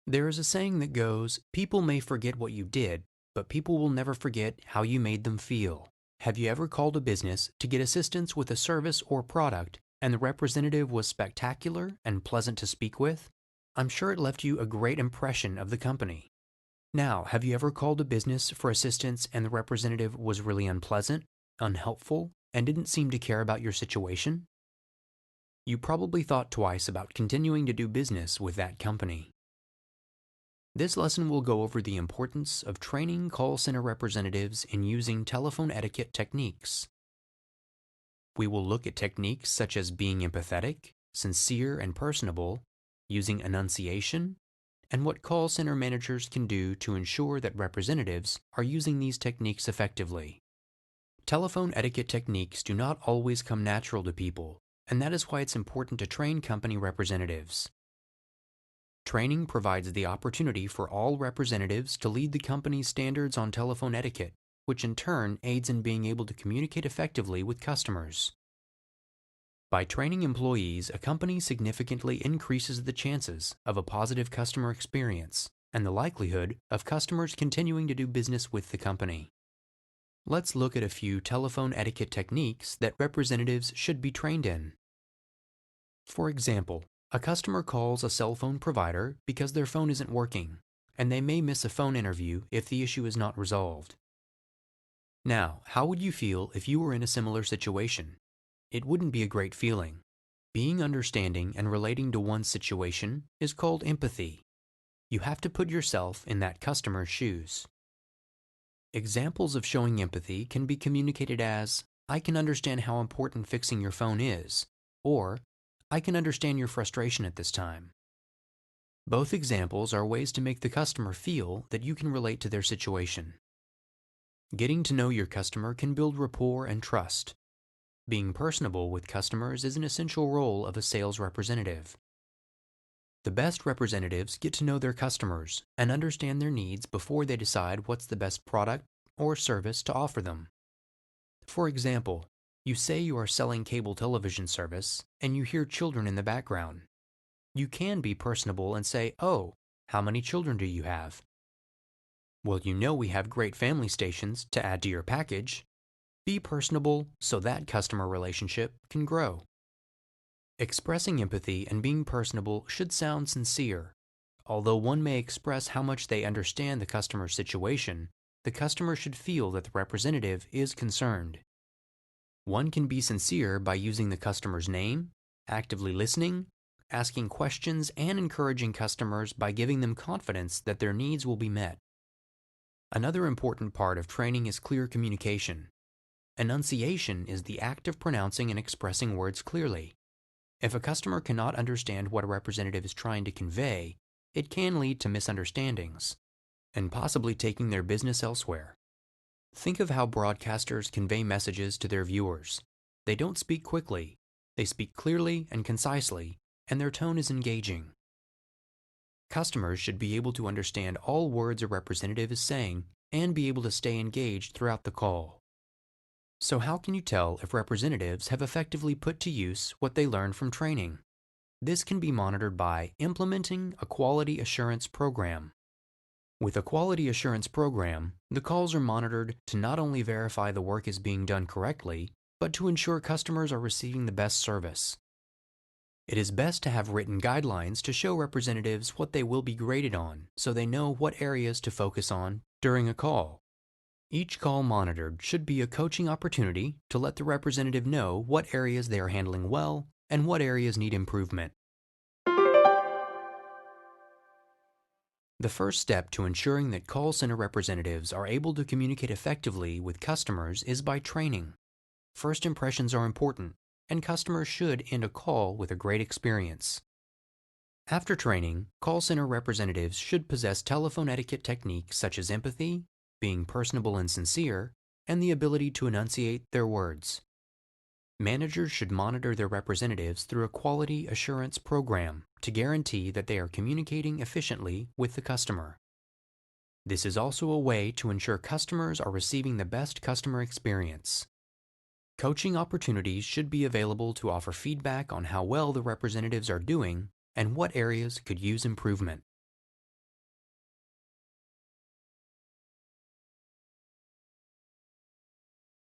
There is a saying that goes, people may forget what you did, but people will never forget how you made them feel. Have you ever called a business to get assistance with a service or product, and the representative was spectacular and pleasant to speak with? I'm sure it left you a great impression of the company. Now, have you ever called a business for assistance and the representative was really unpleasant, unhelpful, and didn't seem to care about your situation? You probably thought twice about continuing to do business with that company. This lesson will go over the importance of training call center representatives in using telephone etiquette techniques. We will look at techniques such as being empathetic, sincere, and personable, using enunciation, and what call center managers can do to ensure that representatives are using these techniques effectively. Telephone etiquette techniques do not always come natural to people, and that is why it's important to train company representatives. Training provides the opportunity for all representatives to lead the company's standards on telephone etiquette, which in turn aids in being able to communicate effectively with customers. By training employees, a company significantly increases the chances of a positive customer experience and the likelihood of customers continuing to do business with the company. Let's look at a few telephone etiquette techniques that representatives should be trained in. For example, a customer calls a cell phone provider because their phone isn't working, and they may miss a phone interview if the issue is not resolved. Now, how would you feel if you were in a similar situation? It wouldn't be a great feeling. Being understanding and relating to one's situation is called empathy. You have to put yourself in that customer's shoes. Examples of showing empathy can be communicated as, I can understand how important fixing your phone is, or I can understand your frustration at this time. Both examples are ways to make the customer feel that you can relate to their situation. Getting to know your customer can build rapport and trust. Being personable with customers is an essential role of a sales representative. The best representatives get to know their customers and understand their needs before they decide what's the best product or service to offer them. For example, you say you are selling cable television service and you hear children in the background. You can be personable and say, "Oh, how many children do you have?" "Well, you know we have great family stations to add to your package." Be personable so that customer relationship can grow. Expressing empathy and being personable should sound sincere. Although one may express how much they understand the customer's situation, the customer should feel that the representative is concerned. One can be sincere by using the customer's name, actively listening, asking questions, and encouraging customers by giving them confidence that their needs will be met. Another important part of training is clear communication. Enunciation is the act of pronouncing and expressing words clearly. If a customer cannot understand what a representative is trying to convey, it can lead to misunderstandings and possibly taking their business elsewhere. Think of how broadcasters convey messages to their viewers. They don't speak quickly, they speak clearly and concisely, and their tone is engaging. Customers should be able to understand all words a representative is saying and be able to stay engaged throughout the call. So how can you tell if representatives have effectively put to use what they learned from training? This can be monitored by implementing a quality assurance program. With a quality assurance program, the calls are monitored to not only verify the work is being done correctly, but to ensure customers are receiving the best service. It is best to have written guidelines to show representatives what they will be graded on so they know what areas to focus on during a call. Each call monitored should be a coaching opportunity to let the representative know what areas they are handling well and what areas need improvement. The first step to ensuring that call center representatives are able to communicate effectively with customers is by training. First impressions are important, and customers should end a call with a great experience. After training, call center representatives should possess telephone etiquette techniques such as empathy, being personable and sincere, and the ability to enunciate their words. Managers should monitor their representatives through a quality assurance program to guarantee that they are communicating efficiently with the customer. This is also a way to ensure customers are receiving the best customer experience. Coaching opportunities should be available to offer feedback on how well the representatives are doing and what areas could use improvement.